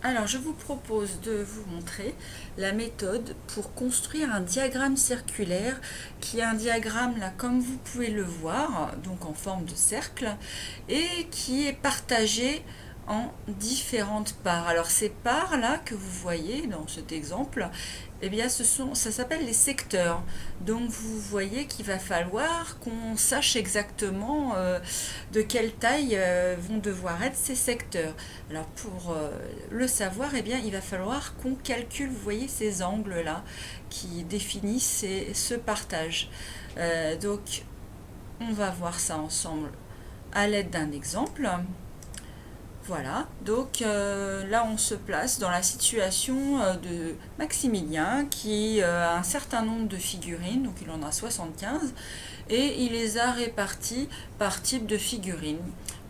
Alors, je vous propose de vous montrer la méthode pour construire un diagramme circulaire qui est un diagramme là comme vous pouvez le voir, donc en forme de cercle, et qui est partagé en différentes parts. Alors ces parts là que vous voyez dans cet exemple, eh bien ça s'appelle les secteurs. Donc vous voyez qu'il va falloir qu'on sache exactement de quelle taille vont devoir être ces secteurs. Alors pour le savoir, eh bien, il va falloir qu'on calcule, vous voyez, ces angles-là qui définissent ce partage. Donc on va voir ça ensemble à l'aide d'un exemple. Voilà, donc là on se place dans la situation de Maximilien qui a un certain nombre de figurines, donc il en a 75, et il les a réparties par type de figurines.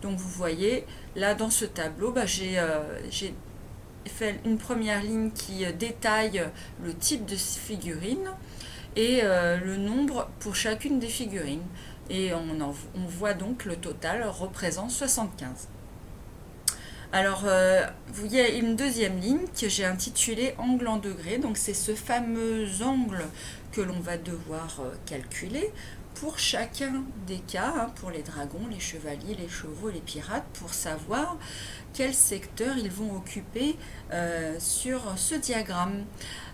Donc vous voyez, là dans ce tableau, j'ai fait une première ligne qui détaille le type de figurine et le nombre pour chacune des figurines. Et on voit donc le total représente 75. Alors, vous voyez une deuxième ligne que j'ai intitulée angle en degrés. Donc, c'est ce fameux angle que l'on va devoir calculer pour chacun des cas, hein, pour les dragons, les chevaliers, les chevaux, les pirates, pour savoir quel secteur ils vont occuper sur ce diagramme.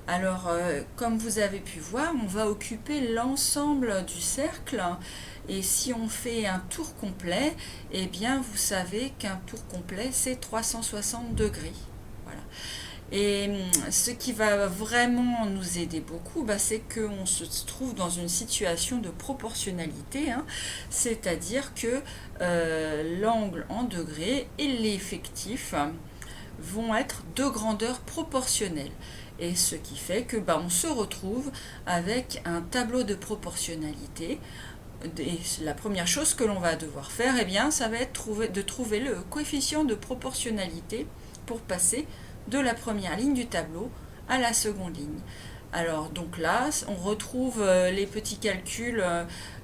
Alors, comme vous avez pu voir, on va occuper l'ensemble du cercle. Et si on fait un tour complet, eh bien, vous savez qu'un tour complet, c'est 360 degrés. Voilà. Et ce qui va vraiment nous aider beaucoup, c'est qu'on se trouve dans une situation de proportionnalité, hein, c'est-à-dire que l'angle en degrés et l'effectif vont être de grandeur proportionnelle. Et ce qui fait que on se retrouve avec un tableau de proportionnalité. Et la première chose que l'on va devoir faire, eh bien, ça va être de trouver le coefficient de proportionnalité pour passer de la première ligne du tableau à la seconde ligne. Alors donc là, on retrouve les petits calculs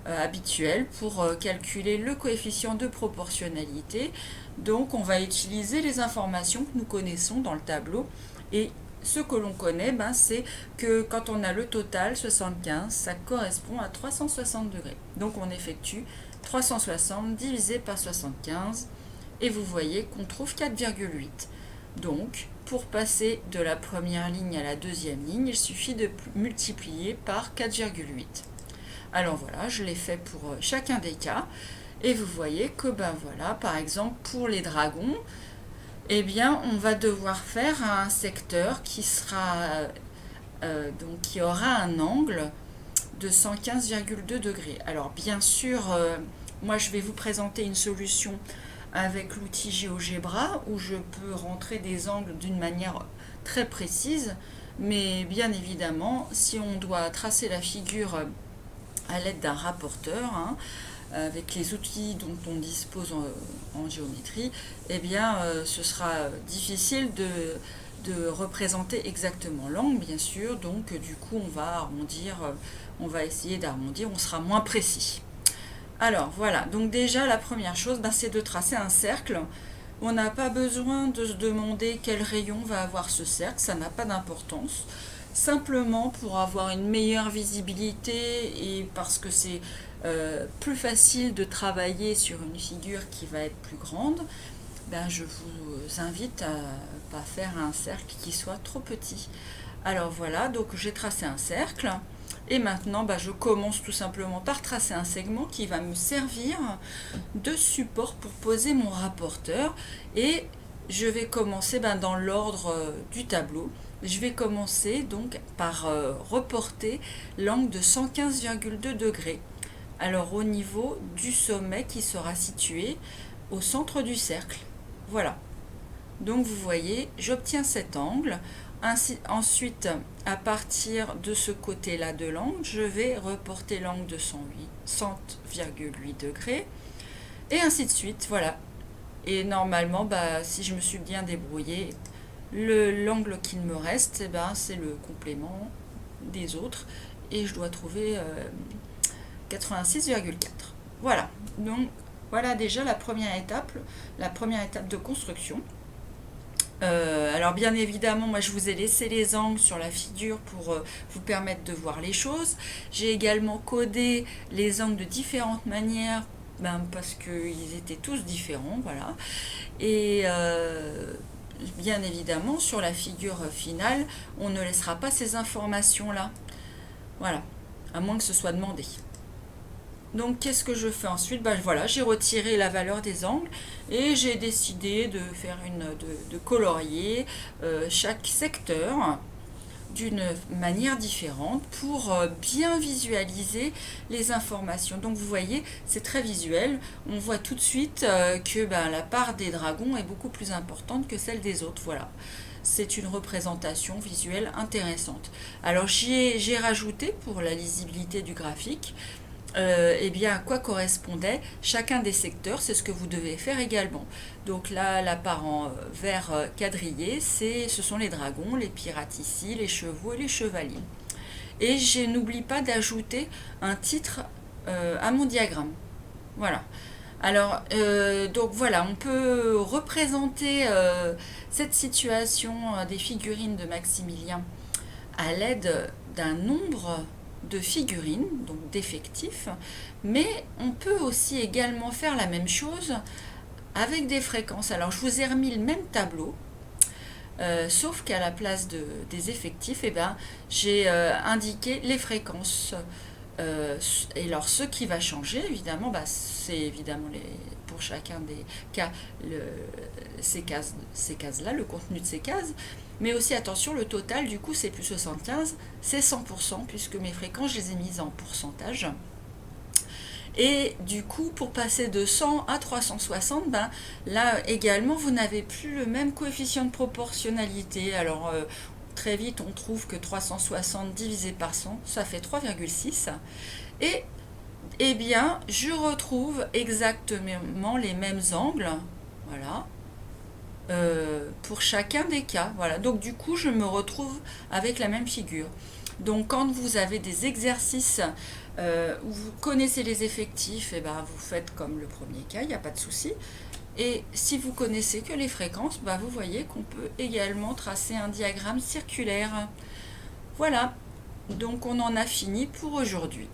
habituels pour calculer le coefficient de proportionnalité. Donc on va utiliser les informations que nous connaissons dans le tableau et ce que l'on connaît, c'est que quand on a le total 75, ça correspond à 360 degrés. Donc on effectue 360 divisé par 75 et vous voyez qu'on trouve 4,8. Donc pour passer de la première ligne à la deuxième ligne, il suffit de multiplier par 4,8. Alors voilà, je l'ai fait pour chacun des cas. Et vous voyez que voilà, par exemple pour les dragons, eh bien, on va devoir faire un secteur qui sera donc qui aura un angle de 115,2 degrés. Alors bien sûr, moi je vais vous présenter une solution avec l'outil GeoGebra où je peux rentrer des angles d'une manière très précise, mais bien évidemment, si on doit tracer la figure à l'aide d'un rapporteur, hein, avec les outils dont on dispose en géométrie, eh bien, ce sera difficile de représenter exactement l'angle, bien sûr. Donc, du coup, on va arrondir, on va essayer d'arrondir, on sera moins précis. Alors, voilà. Donc, déjà, la première chose, c'est de tracer un cercle. On n'a pas besoin de se demander quel rayon va avoir ce cercle, ça n'a pas d'importance. Simplement pour avoir une meilleure visibilité et parce que c'est plus facile de travailler sur une figure qui va être plus grande, je vous invite à pas faire un cercle qui soit trop petit. Alors voilà, donc j'ai tracé un cercle et maintenant je commence tout simplement par tracer un segment qui va me servir de support pour poser mon rapporteur et je vais commencer dans l'ordre du tableau. Je vais commencer donc par reporter l'angle de 115,2 degrés. Alors au niveau du sommet qui sera situé au centre du cercle. Voilà. Donc vous voyez, j'obtiens cet angle. Ensuite, à partir de ce côté-là de l'angle, je vais reporter l'angle de 100,8 degrés. Et ainsi de suite, voilà. Et normalement, si je me suis bien débrouillée, l'angle qu'il me reste, c'est le complément des autres. Et je dois trouver 86,4. Voilà. Donc, voilà déjà la première étape de construction. Alors bien évidemment, moi je vous ai laissé les angles sur la figure pour vous permettre de voir les choses. J'ai également codé les angles de différentes manières, parce qu'ils étaient tous différents, voilà. Et bien évidemment, sur la figure finale, on ne laissera pas ces informations-là. Voilà, à moins que ce soit demandé. Donc qu'est-ce que je fais ensuite? Voilà, j'ai retiré la valeur des angles et j'ai décidé de faire de colorier chaque secteur d'une manière différente pour bien visualiser les informations. Donc vous voyez, c'est très visuel. On voit tout de suite que la part des dragons est beaucoup plus importante que celle des autres. Voilà. C'est une représentation visuelle intéressante. Alors j'ai rajouté pour la lisibilité du graphique eh bien, à quoi correspondait chacun des secteurs, c'est ce que vous devez faire également. Donc là, la part en vert quadrillé, ce sont les dragons, les pirates ici, les chevaux et les chevaliers. Et je n'oublie pas d'ajouter un titre à mon diagramme. Voilà. Alors, donc voilà, on peut représenter cette situation des figurines de Maximilien à l'aide d'un nombre de figurines, donc d'effectifs, mais on peut aussi également faire la même chose avec des fréquences. Alors je vous ai remis le même tableau, sauf qu'à la place des effectifs, j'ai indiqué les fréquences. Et alors ce qui va changer, évidemment, c'est évidemment pour chacun des cas ces cases-là, le contenu de ces cases. Mais aussi, attention, le total, du coup, c'est plus 75, c'est 100%, puisque mes fréquences, je les ai mises en pourcentage. Et du coup, pour passer de 100 à 360, là également, vous n'avez plus le même coefficient de proportionnalité. Alors, très vite, on trouve que 360 divisé par 100, ça fait 3,6. Et, eh bien, je retrouve exactement les mêmes angles. Voilà. Pour chacun des cas. Voilà. Donc du coup, je me retrouve avec la même figure. Donc quand vous avez des exercices où vous connaissez les effectifs, vous faites comme le premier cas, il n'y a pas de souci. Et si vous connaissez que les fréquences, vous voyez qu'on peut également tracer un diagramme circulaire. Voilà. Donc on en a fini pour aujourd'hui.